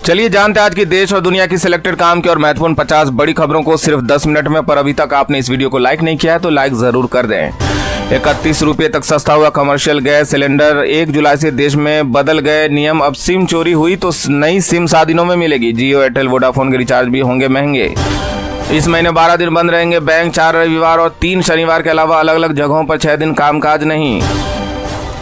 चलिए जानते हैं आज की देश और दुनिया की सिलेक्टेड काम की और महत्वपूर्ण 50 बड़ी खबरों को सिर्फ 10 मिनट में। पर अभी तक आपने इस वीडियो को लाइक नहीं किया है तो लाइक जरूर कर दें। 31 रुपये तक सस्ता हुआ कमर्शियल गैस सिलेंडर। 1 जुलाई से देश में बदल गए नियम। अब सिम चोरी हुई तो नई सिम 7 दिनों में मिलेगी। जियो, एयरटेल, वोडाफोन के रिचार्ज भी होंगे महंगे। इस महीने 12 दिन बंद रहेंगे बैंक। 4 रविवार और 3 शनिवार के अलावा अलग अलग जगहों पर 6 दिन कामकाज नहीं।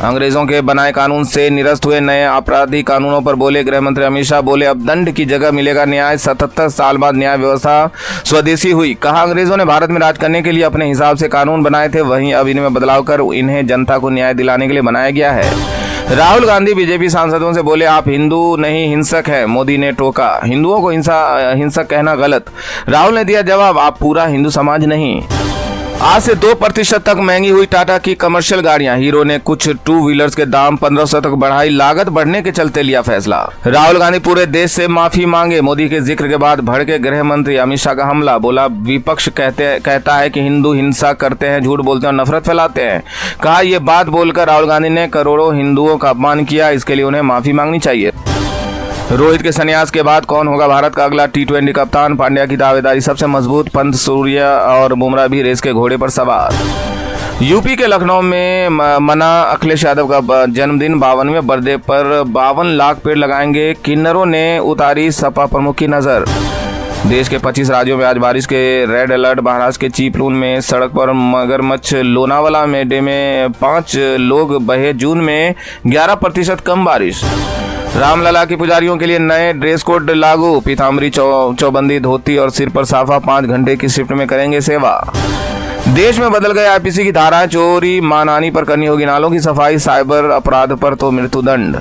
अंग्रेजों के बनाए कानून से निरस्त हुए नए आपराधिक कानूनों पर बोले गृह मंत्री अमित शाह। बोले अब दंड की जगह मिलेगा न्याय। 77 साल बाद न्याय व्यवस्था स्वदेशी हुई। कहा अंग्रेजों ने भारत में राज करने के लिए अपने हिसाब से कानून बनाए थे, वहीं अब इनमें बदलाव कर इन्हें जनता को न्याय दिलाने के लिए बनाया गया है। राहुल गांधी बीजेपी सांसदों से बोले आप हिंदू नहीं हिंसक हैं। मोदी ने टोका हिंदुओं को हिंसक कहना गलत। राहुल ने दिया जवाब आप पूरा हिंदू समाज नहीं। आज से 2% तक महंगी हुई टाटा की कमर्शियल गाड़ियां। हीरो ने कुछ 2 व्हीलर्स के दाम 1500 तक बढ़ाई। लागत बढ़ने के चलते लिया फैसला। राहुल गांधी पूरे देश से माफी मांगे। मोदी के जिक्र के बाद भड़के गृह मंत्री अमित शाह का हमला। बोला विपक्ष कहता है कि हिंदू हिंसा करते हैं, झूठ बोलते हैं और नफरत फैलाते हैं। कहा यह बात बोलकर राहुल गांधी ने करोड़ों हिंदुओं का अपमान किया, इसके लिए उन्हें माफी मांगनी चाहिए। रोहित के संन्यास के बाद कौन होगा भारत का अगला T20 कप्तान? पांड्या की दावेदारी सबसे मजबूत। पंत, सूर्य और बुमराह भी रेस के घोड़े पर सवार। यूपी के लखनऊ में मना अखिलेश यादव का जन्मदिन। 52वें बर्थडे पर 52 लाख पेड़ लगाएंगे। किन्नरों ने उतारी सपा प्रमुख की नजर। देश के 25 राज्यों में आज बारिश के रेड अलर्ट। महाराष्ट्र के चिपलून में सड़क पर मगरमच्छ। लोनावाला में डे में 5 लोग बहे। जून में 11% कम बारिश। रामलला के पुजारियों के लिए नए ड्रेस कोड लागू। पीताम्बरी, चौबंदी, धोती और सिर पर साफा 5 घंटे की शिफ्ट में करेंगे सेवा। देश में बदल गए आईपीसी की धाराएं। चोरी, मानहानि पर करनी होगी नालों की सफाई। साइबर अपराध पर तो मृत्युदंड।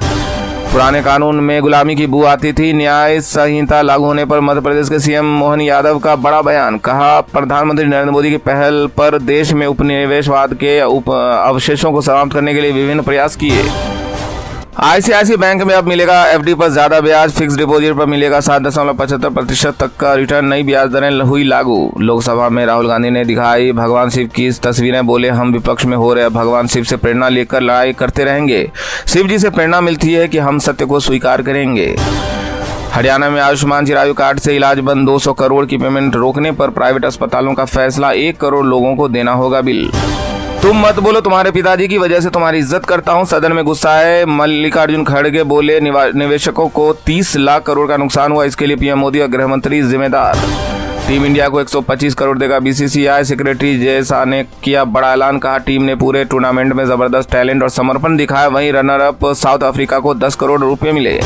पुराने कानून में गुलामी की बू आती थी। न्याय संहिता लागू होने पर मध्य प्रदेश के सीएम मोहन यादव का बड़ा बयान। कहा प्रधानमंत्री नरेंद्र मोदी की पहल पर देश में उपनिवेशवाद के अवशेषों को समाप्त करने के लिए विभिन्न प्रयास किए। आईसीआईसी बैंक में अब मिलेगा एफडी पर ज्यादा ब्याज। फिक्स डिपॉजिट पर मिलेगा 7.75% तक का रिटर्न। नई ब्याज दरें हुई लागू। लोकसभा में राहुल गांधी ने दिखाई भगवान शिव की तस्वीरें। बोले हम विपक्ष में हो रहे भगवान शिव से प्रेरणा लेकर लड़ाई करते रहेंगे। शिव जी से प्रेरणा मिलती है कि हम सत्य को स्वीकार करेंगे। हरियाणा में आयुष्मान चिरायु कार्ड से इलाज बंद। 200 करोड़ की पेमेंट रोकने पर प्राइवेट अस्पतालों का फैसला। 1 करोड़ लोगों को देना होगा बिल। तुम मत बोलो तुम्हारे पिताजी की वजह से तुम्हारी इज्जत करता हूं। सदन में गुस्सा है मल्लिकार्जुन खड़गे। बोले निवेशकों को 30 लाख करोड़ का नुकसान हुआ, इसके लिए पीएम मोदी और गृह मंत्री जिम्मेदार। टीम इंडिया को 125 करोड़ देगा बीसीसीआई। सेक्रेटरी जय शाह ने किया बड़ा ऐलान। कहा टीम ने पूरे टूर्नामेंट में जबरदस्त टैलेंट और समर्पण दिखाया। वहीं रनर अप साउथ अफ्रीका को 10 करोड़ रुपए मिले।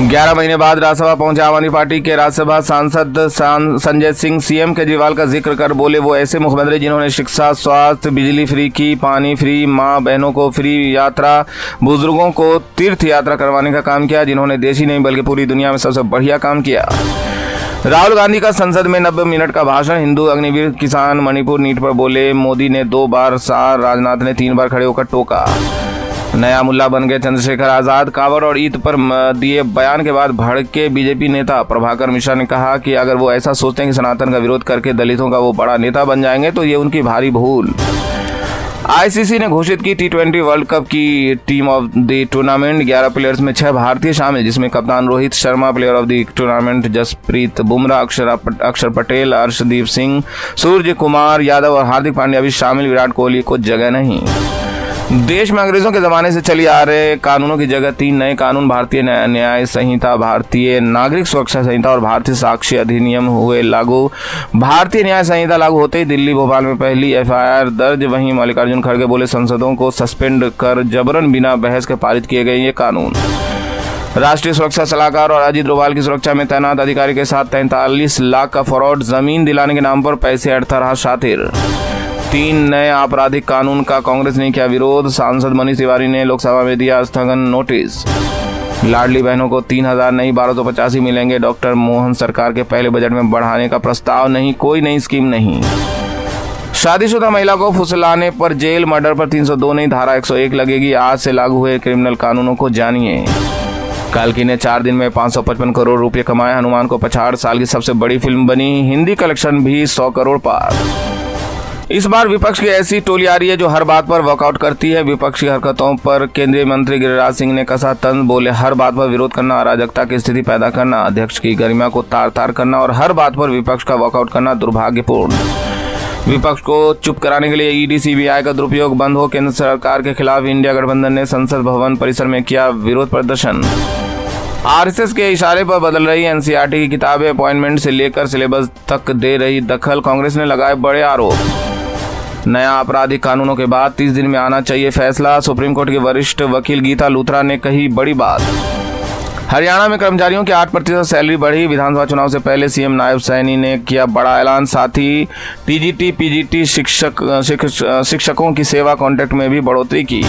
11 महीने बाद राज्यसभा पहुंचे आम आदमी पार्टी के राज्यसभा सांसद संजय सिंह। सीएम केजरीवाल का जिक्र कर बोले वो ऐसे मुख्यमंत्री जिन्होंने शिक्षा, स्वास्थ्य, बिजली फ्री की, पानी फ्री, मां बहनों को फ्री यात्रा, बुजुर्गों को तीर्थ यात्रा करवाने का काम किया, जिन्होंने देश ही नहीं बल्कि पूरी दुनिया में सबसे बढ़िया काम किया। राहुल गांधी का संसद में 90 मिनट का भाषण। हिंदू अग्निवीर किसान मणिपुर नीट पर बोले मोदी ने 2 बार सार, राजनाथ ने 3 बार खड़े होकर टोका। नया मुल्ला बन गए चंद्रशेखर आजाद। कांवड़ और ईद पर दिए बयान के बाद भड़के बीजेपी नेता। प्रभाकर मिश्रा ने कहा कि अगर वो ऐसा सोचते हैं कि सनातन का विरोध करके दलितों का वो बड़ा नेता बन जाएंगे तो ये उनकी भारी भूल। आईसीसी ने घोषित की T20 वर्ल्ड कप की team of the tournament. 11 players में 6 भारतीय शामिल, जिसमें कप्तान Rohit Sharma, player of the tournament Jasprit Bumrah, Axar Patel, Arshdeep Singh, Surya Kumar Yadav और हार्दिक पांड्या भी शामिल। विराट कोहली को जगह नहीं। देश में अंग्रेजों के जमाने से चली आ रहे कानूनों की जगह 3 नए कानून। भारतीय न्याय संहिता, भारतीय नागरिक सुरक्षा संहिता और भारतीय साक्ष्य अधिनियम हुए लागू। भारतीय न्याय संहिता लागू होते ही दिल्ली, भोपाल में पहली एफआईआर दर्ज। वहीं मल्लिकार्जुन खड़गे बोले संसदों को सस्पेंड कर जबरन बिना बहस के पारित किए गए ये कानून। राष्ट्रीय सुरक्षा सलाहकार और अजीत डोभाल की सुरक्षा में तैनात अधिकारी के साथ 43 लाख का फ्रॉड। जमीन दिलाने के नाम पर पैसे अड़ता रहा शातिर। 3 नए आपराधिक कानून का कांग्रेस ने किया विरोध। सांसद मनीष तिवारी ने लोकसभा में दिया स्थगन नोटिस। लाडली बहनों को 3000 नहीं 1285 मिलेंगे। डॉक्टर मोहन सरकार के पहले बजट में बढ़ाने का प्रस्ताव नहीं, कोई नई स्कीम नहीं। शादीशुदा महिला को फुसलाने पर जेल, मर्डर पर 302 नहीं धारा 101 लगेगी। आज से लागू हुए क्रिमिनल कानूनों को जानिए। काल्की ने 4 दिन में 555 करोड़ रुपए कमाए। हनुमान को 65 साल की सबसे बड़ी फिल्म बनी। हिंदी कलेक्शन भी 100 करोड़ पार। इस बार विपक्ष की ऐसी टोली आ रही है जो हर बात पर वॉकआउट करती है। विपक्ष की हरकतों पर केंद्रीय मंत्री गिरिराज सिंह ने कसा तंज, बोले हर बात पर विरोध करना, अराजकता की स्थिति पैदा करना, अध्यक्ष की गरिमा को तार तार करना और हर बात पर विपक्ष का वॉकआउट करना दुर्भाग्यपूर्ण। विपक्ष को चुप कराने के लिए ईडी सीबीआई का दुरुपयोग बंद हो, केंद्र सरकार के खिलाफ इंडिया गठबंधन ने संसद भवन परिसर में किया विरोध प्रदर्शन। आरएसएस के इशारे पर बदल रही एनसीईआरटी की किताबें, अपॉइंटमेंट से लेकर सिलेबस तक दे रही दखल, कांग्रेस ने लगाए बड़े आरोप। नया आपराधिक कानूनों के बाद 30 दिन में आना चाहिए फैसला, सुप्रीम कोर्ट के वरिष्ठ वकील गीता लूथरा ने कही बड़ी बात। हरियाणा में कर्मचारियों की 8% सैलरी बढ़ी, विधानसभा चुनाव से पहले सीएम नायब सैनी ने किया बड़ा ऐलान, साथ ही टीजीटी पीजीटी शिक्षकों की सेवा कॉन्ट्रैक्ट में भी बढ़ोतरी की।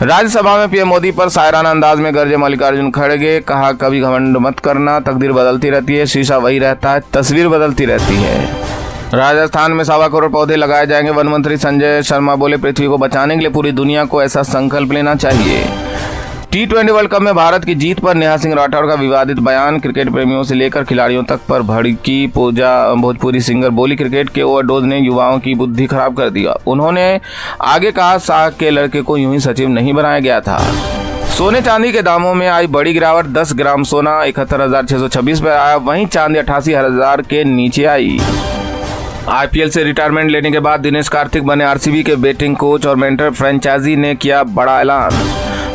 राज्यसभा में पीएम मोदी पर शायराना अंदाज में गरजे मल्लिकार्जुन खड़गे, कहा कभी घमंड मत करना, तकदीर बदलती रहती है, शीशा वही रहता है, तस्वीर बदलती रहती है। राजस्थान में 1.25 करोड़ पौधे लगाए जाएंगे, वन मंत्री संजय शर्मा बोले पृथ्वी को बचाने के लिए पूरी दुनिया को ऐसा संकल्प लेना चाहिए। T20 वर्ल्ड कप में भारत की जीत पर नेहा सिंह राठौर का विवादित बयान, क्रिकेट प्रेमियों से लेकर खिलाड़ियों तक पर भड़की पूजा। भोजपुरी सिंगर बोली क्रिकेट के ओवरडोज ने युवाओं की बुद्धि खराब कर दिया। उन्होंने आगे कहा साग के लड़के को यूं ही सचिव नहीं बनाया गया था। सोने चांदी के दामों में आई बड़ी गिरावट, 10 ग्राम सोना 71,626 पर आया, वहीं चांदी 88,000 के नीचे आई। आईपीएल से रिटायरमेंट लेने के बाद दिनेश कार्तिक बने आरसीबी के बैटिंग कोच और मेंटर, फ्रेंचाइजी ने किया बड़ा ऐलान।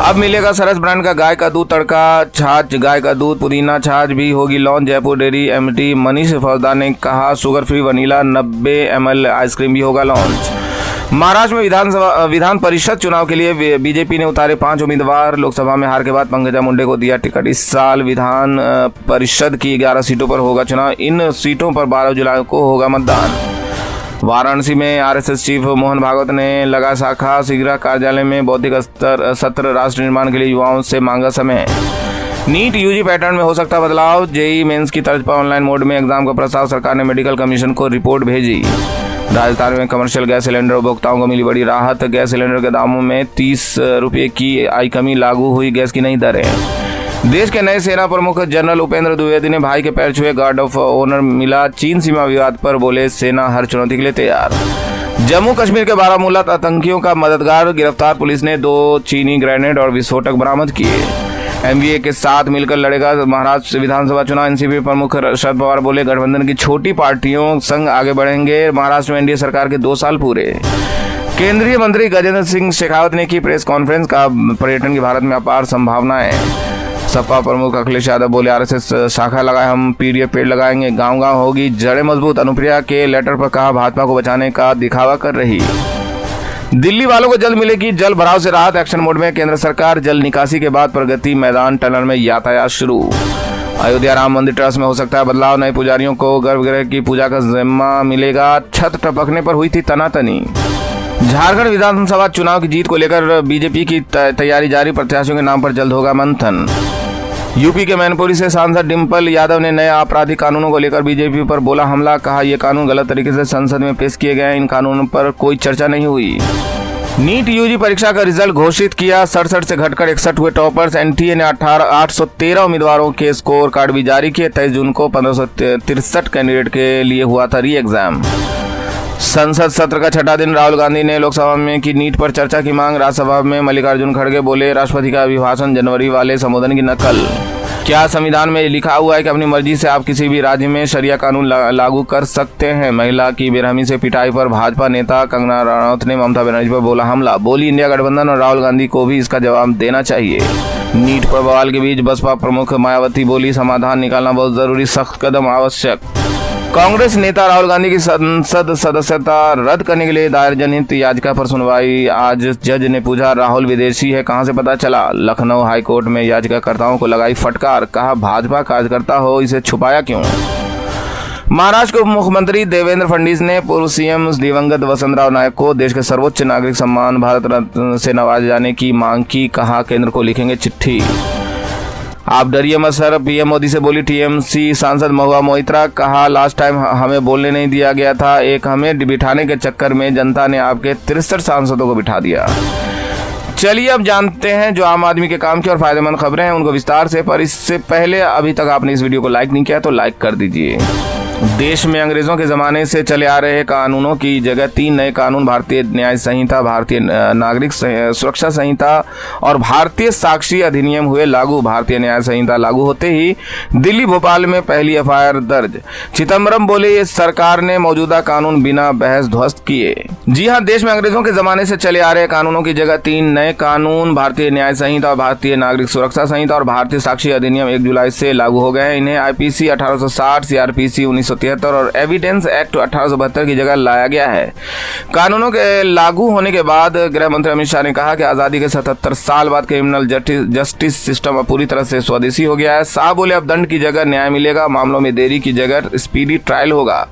अब मिलेगा सरस ब्रांड का गाय का दूध तड़का छाछ, गाय का दूध पुदीना छाछ भी होगी launch, Jaipur dairy MD Manish फौजदार ने कहा, sugar free vanilla 90 ml ice cream भी होगा लॉन्च। महाराष्ट्र में विधान परिषद चुनाव के लिए बीजेपी ने उतारे 5 उम्मीदवार, लोकसभा में हार के बाद पंकजा मुंडे को दिया टिकट। इस साल विधान परिषद की 11 सीटों पर होगा चुनाव, इन सीटों पर 12 जुलाई को होगा मतदान। वाराणसी में आरएसएस चीफ मोहन भागवत ने लगा शाखा, शीघ्र कार्यालय में बौद्धिक सत्र, राष्ट्र निर्माण के लिए युवाओं से मांगा समय। नीट यूजी पैटर्न में हो सकता बदलाव, जेईई मेंस की तर्ज पर ऑनलाइन मोड में एग्जाम का प्रस्ताव, सरकार ने मेडिकल कमीशन को रिपोर्ट भेजी। राजस्थान में कमर्शियल गैस सिलेंडर उपभोक्ताओं को मिली बड़ी राहत, गैस सिलेंडर के दामों में 30 रुपये की आई कमी, लागू हुई गैस की नई दरें। देश के नए सेना प्रमुख जनरल उपेंद्र द्विवेदी ने भाई के पैर छुए, गार्ड ऑफ ऑनर मिला, चीन सीमा विवाद पर बोले सेना हर चुनौती के लिए तैयार। जम्मू कश्मीर के बारामूला आतंकियों का मददगार गिरफ्तार, पुलिस ने 2 चीनी ग्रेनेड और विस्फोटक बरामद किए। एमवीए के साथ मिलकर लड़ेगा महाराष्ट्र विधानसभा चुनाव, एनसीपी प्रमुख शरद पवार बोले गठबंधन की छोटी पार्टियों संग आगे बढ़ेंगे, महाराष्ट्र में एनडीए सरकार के 2 साल पूरे। केंद्रीय मंत्री गजेंद्र सिंह शेखावत ने की प्रेस कॉन्फ्रेंस, का पर्यटन की भारत में अपार संभावनाएं। सपा प्रमुख अखिलेश यादव बोले आरएसएस शाखा लगाए, हम पीडीएफ पेड़ लगाएंगे, गांव गांव होगी जड़ें मजबूत। अनुप्रिया के लेटर पर कहा भाजपा को बचाने का दिखावा कर रही। दिल्ली वालों को जल्द मिलेगी जल भराव से राहत, एक्शन मोड में केंद्र सरकार, जल निकासी के बाद प्रगति मैदान टनल में यातायात शुरू। अयोध्या राम मंदिर ट्रस्ट में हो सकता है बदलाव, नए पुजारियों को गर्भगृह की पूजा का जिम्मा मिलेगा, छत टपकने पर हुई थी तनातनी। झारखंड विधानसभा चुनाव की जीत को लेकर बीजेपी की तैयारी जारी, प्रत्याशियों के नाम पर जल्द होगा मंथन। यूपी के मैनपुरी से सांसद डिम्पल यादव ने नए आपराधिक कानूनों को लेकर बीजेपी पर बोला हमला, कहा ये कानून गलत तरीके से संसद में पेश किए गए, इन कानूनों पर कोई चर्चा नहीं हुई। नीट यूजी परीक्षा का रिजल्ट घोषित किया, 67 से घटकर 61 हुए टॉपर्स, एनटीए ने 813 उम्मीदवारों के स्कोर कार्ड भी जारी किए। 23 जून को 1563 कैंडिडेट के लिए हुआ था री एग्जाम। संसद सत्र का छठा दिन, राहुल गांधी ने लोकसभा में की नीट पर चर्चा की मांग, राज्यसभा में मल्लिकार्जुन खड़गे बोले राष्ट्रपति का अभिभाषण जनवरी वाले संबोधन की नकल। क्या संविधान में लिखा हुआ है कि अपनी मर्जी से आप किसी भी राज्य में शरिया कानून लागू कर सकते हैं? महिला की बेरहमी से पिटाई पर भाजपा नेता कंगना रनौत ने ममता बनर्जी पर बोला हमला, बोली इंडिया गठबंधन और राहुल गांधी को भी इसका जवाब देना चाहिए। नीट पर बवाल के बीच बसपा प्रमुख मायावती बोली समाधान निकालना बहुत जरूरी, सख्त कदम आवश्यक। कांग्रेस नेता राहुल गांधी की संसद सदस्यता रद्द करने के लिए दायर जनहित याचिका पर सुनवाई आज, जज ने पूछा राहुल विदेशी है कहां से पता चला? लखनऊ हाईकोर्ट में याचिकाकर्ताओं को लगाई फटकार, कहा भाजपा कार्यकर्ता हो इसे छुपाया क्यों? महाराष्ट्र के मुख्यमंत्री देवेंद्र फडणवीस ने पूर्व सीएम दिवंगत वसंतराव नायक को देश के सर्वोच्च नागरिक सम्मान भारत रत्न से नवाजे जाने की मांग की, कहा केंद्र को लिखेंगे चिट्ठी। आप डरिए मत सर, पीएम मोदी से बोली टीएमसी सांसद महुआ मोइत्रा, कहा लास्ट टाइम हमें बोलने नहीं दिया गया था, एक हमें बिठाने के चक्कर में जनता ने आपके 63 सांसदों को बिठा दिया। चलिए अब जानते हैं जो आम आदमी के काम की और फायदेमंद खबरें हैं उनको विस्तार से, पर इससे पहले अभी तक आपने इस वीडियो को लाइक नहीं किया तो लाइक कर दीजिए। देश में अंग्रेजों के ज़माने से चले आ रहे कानूनों की जगह 3 नए कानून भारतीय न्याय संहिता, भारतीय नागरिक सुरक्षा संहिता और भारतीय साक्षी अधिनियम हुए लागू। भारतीय न्याय संहिता लागू होते ही दिल्ली भोपाल में पहली एफआईआर दर्ज। चिदम्बरम बोले, ये सरकार ने मौजूदा कानून बिना बहस ध्वस्त किए। जी हां, देश में अंग्रेजों के ज़माने से चले आ रहे कानूनों की जगह 3 नए कानून, भारतीय न्याय संहिता, भारतीय नागरिक सुरक्षा संहिता और भारतीय साक्षी अधिनियम 1 जुलाई से लागू हो गए हैं। इन्हें आईपीसी 1860, सीआरपीसी 1973 और एविडेंस एक्ट 1872 की जगह लाया गया है। कानूनों के लागू होने के बाद गृह मंत्री अमित शाह ने कहा कि आज़ादी के 77 साल बाद क्रिमिनल जस्टिस सिस्टम अब पूरी तरह से स्वदेशी हो गया है। शाह बोले, अब दंड की जगह न्याय मिलेगा, मामलों में देरी की जगह स्पीडी ट्रायल होगा,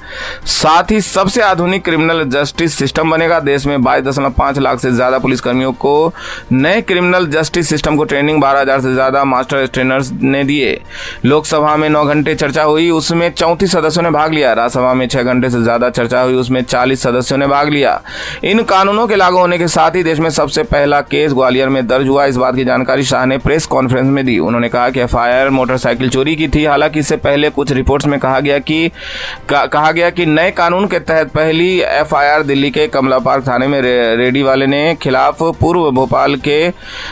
साथ ही सबसे आधुनिक क्रिमिनल जस्टिस सिस्टम बनेगा। देश में 22.5 लाख से ज्यादा पुलिसकर्मियों को नए क्रिमिनल जस्टिस सिस्टम को ट्रेनिंग 12,000 से ज्यादा मास्टर ट्रेनर्स ने दिए। लोकसभा में 9 घंटे चर्चा हुई, उसमें 34 सदस्यों ने भाग लिया। राज्यसभा में 6 घंटे से ज्यादा चर्चा हुई, उसमें 40 सदस्यों ने भाग लिया। इन कानूनों के लागू होने के साथ ही देश में सबसे पहला केस ग्वालियर में दर्ज हुआ। इस बात की जानकारी शाह ने प्रेस कॉन्फ्रेंस में दी। उन्होंने कहा कि एफआईआर मोटरसाइकिल चोरी की थी। हालांकि इससे पहले कुछ रिपोर्ट्स में कहा गया कि नए कानून के तहत पहली एफआईआर दिल्ली के कमला पार्क थाने में रेडी वाले ने खिलाफ पूर्व भोपाल के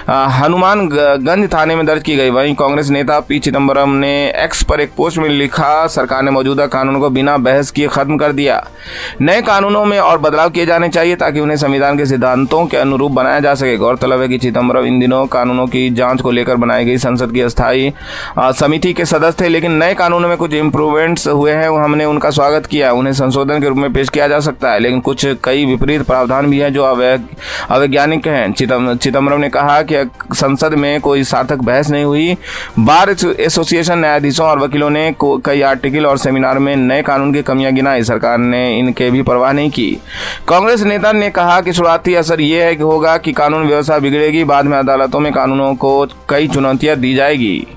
हनुमानगंज थाने में दर्ज की गई। वहीं कांग्रेस नेता पी चिदम्बरम ने एक्स पर एक पोस्ट में लिखा, सरकार ने मौजूदा कानून को बिना बहस किए खत्म कर दिया। नए कानूनों में और बदलाव किए जाने चाहिए ताकि उन्हें संविधान के सिद्धांतों के अनुरूप बनाया जा सके। गौरतलब है कि चिदम्बरम इन दिनों कानूनों की जांच को लेकर बनाई गई संसद की अस्थायी समिति के सदस्य थे, लेकिन नए कानूनों में कुछ इंप्रूवमेंट्स हुए हैं, हमने उनका स्वागत किया। उन्हें संशोधन के रूप में पेश किया जा सकता है, लेकिन कुछ कई विपरीत प्रावधान भी हैं जो अवैज्ञानिक हैं। चिदम्बरम ने कहा कि संसद में कोई सार्थक बहस नहीं हुई। बार एसोसिएशन, न्यायाधीशों और वकीलों ने कई आर्टिकल और सेमिनार में नए कानून की कमियां गिनाई। सरकार ने इनके भी परवाह नहीं की। कांग्रेस नेता ने कहा कि शुरुआती असर यह होगा कि कानून व्यवस्था बिगड़ेगी, बाद में अदालतों में कानूनों को कई चुनौतियां दी जाएगी।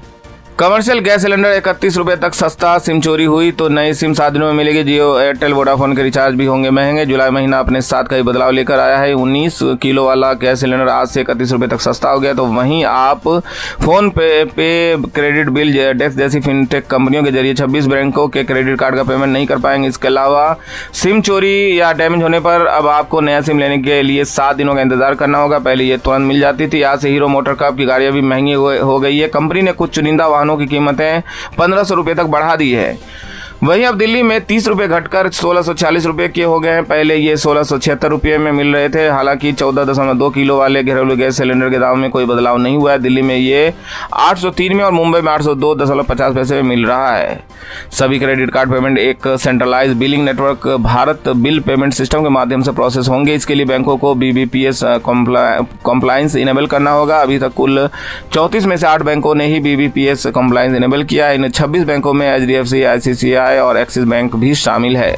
कमर्शियल गैस सिलेंडर 31 रुपए तक सस्ता। सिम चोरी हुई तो नए सिम साधनों में मिलेगी। जियो, एयरटेल, वोडाफोन के रिचार्ज भी होंगे महंगे। जुलाई महीना अपने साथ कई बदलाव लेकर आया है। 19 किलो वाला गैस सिलेंडर आज से 31 रुपए तक सस्ता हो गया। तो वहीं आप फोन पे, क्रेडिट बिल, डेस्क जैसी फिनटेक कंपनियों के जरिए 26 बैंकों के क्रेडिट कार्ड का पेमेंट नहीं कर पाएंगे। इसके अलावा सिम चोरी या डैमेज होने पर अब आपको नया सिम लेने के लिए 7 दिनों का इंतजार करना होगा। पहले ये तुरंत मिल जाती थी। आज से हीरो मोटर कप की गाड़ियां भी महंगी हो गई है। कंपनी ने कुछ चुनिंदा वाहनों की कीमतें 1500 रुपए तक बढ़ा दी है। वहीं अब दिल्ली में 30 रुपए घटकर 1640 रुपए के हो गए हैं। पहले ये 1676 रुपये में मिल रहे थे। हालांकि 14.2 किलो वाले घरेलू गैस सिलेंडर के दाम में कोई बदलाव नहीं हुआ है। दिल्ली में ये 803 में और मुंबई में 802.50 पैसे में मिल रहा है। सभी क्रेडिट कार्ड पेमेंट एक centralize billing network Bharat bill payment system के माध्यम से प्रोसेस होंगे। इसके लिए बैंकों को BBPS कॉम्प्लायंस इनेबल करना होगा। अभी तक कुल 34 में से 8 बैंकों ने ही BBPS कॉम्प्लायंस इनेबल किया है। इन 26 बैंकों में HDFC, ICICI और एक्सिस बैंक भी शामिल है।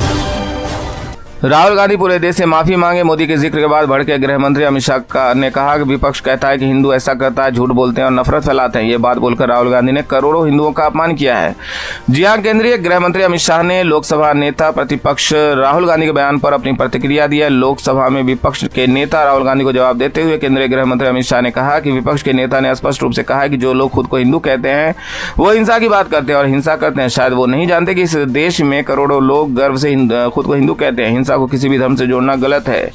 राहुल गांधी पूरे देश से माफी मांगे। मोदी के जिक्र के बाद भड़के गृह मंत्री अमित शाह ने कहा कि विपक्ष कहता है कि हिंदू ऐसा करता है, झूठ बोलते हैं और नफरत फैलाते हैं। ये बात बोलकर राहुल गांधी ने करोड़ों हिंदुओं का अपमान किया है। जी हां, केंद्रीय गृह मंत्री अमित शाह ने लोकसभा नेता प्रतिपक्ष राहुल गांधी के बयान पर अपनी प्रतिक्रिया दी है। लोकसभा में विपक्ष के नेता राहुल गांधी को जवाब देते हुए केंद्रीय गृह मंत्री अमित शाह ने कहा कि विपक्ष के नेता ने स्पष्ट रूप से कहा है कि जो लोग खुद को हिंदू कहते हैं वो हिंसा की बात करते हैं और हिंसा करते हैं। शायद वो नहीं जानते कि इस देश में करोड़ों लोग गर्व से खुद को हिंदू कहते हैं। हिंसा को किसी भी धर्म से जोड़ना गलत है,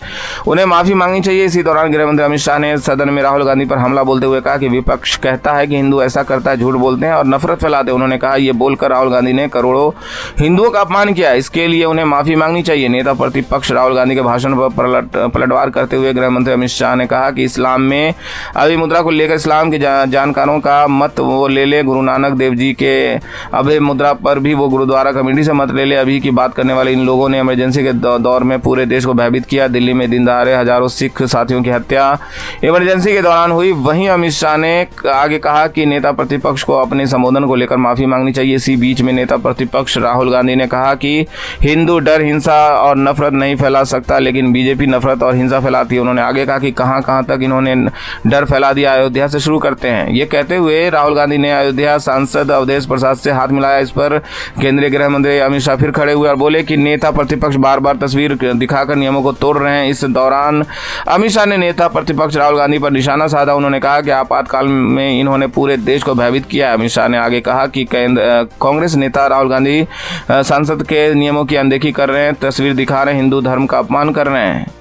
उन्हें माफी मांगनी चाहिए। इसी दौरान गृह मंत्री अमित शाह ने सदन में राहुल गांधी पर हमला बोलते हुए कहा कि विपक्ष कहता है कि हिंदू ऐसा करता है, झूठ बोलते हैं और नफरत फैलाते हैं। उन्होंने कहा यह बोलकर राहुल गांधी ने करोड़ों हिंदुओं का अपमान किया, इसके लिए उन्हें माफी मांगनी चाहिए। नेता प्रतिपक्ष राहुल गांधी के भाषण पर पलटवार करते हुए गृह मंत्री अमित शाह ने कहा कि इस्लाम में अभी मुद्रा को लेकर इस्लाम के जानकारों का मत वो ले ले। गुरु नानक देव जी के अभय मुद्रा पर भी वो गुरुद्वारा कमेटी से मत ले ले। अभी की बात करने वाले इन लोगों ने इमरजेंसी के दौर में पूरे देश को भयभीत किया। दिल्ली में दिन दहाड़े हजारों सिख साथियों की हत्या इमरजेंसी के दौरान हुई। वहीं अमित शाह ने आगे कहा कि नेता प्रतिपक्ष को अपने संबोधन को लेकर माफी मांगनी चाहिए। इसी बीच में नेता प्रतिपक्ष राहुल गांधी ने कहा कि हिंदू डर, हिंसा और नफरत नहीं फैला सकता, लेकिन बीजेपी नफरत और हिंसा फैलाती है। उन्होंने आगे कहा कि कहां तक इन्होंने डर फैला दिया, अयोध्या से शुरू करते हैं। ये कहते हुए राहुल गांधी ने अयोध्या सांसद अवधेश प्रसाद से हाथ मिलाया। इस पर केंद्रीय गृह मंत्री अमित शाह फिर खड़े हुए और बोले कि नेता प्रतिपक्ष बार बार तस्वीर दिखाकर नियमों को तोड़ रहे हैं। इस दौरान अमित शाह ने नेता प्रतिपक्ष राहुल गांधी पर निशाना साधा। उन्होंने कहा कि आपातकाल में इन्होंने पूरे देश को भयभीत किया। अमित शाह ने आगे कहा कि कांग्रेस नेता राहुल गांधी संसद के नियमों की अनदेखी कर रहे हैं, तस्वीर दिखा रहे हैं, हिंदू धर्म का अपमान कर रहे हैं।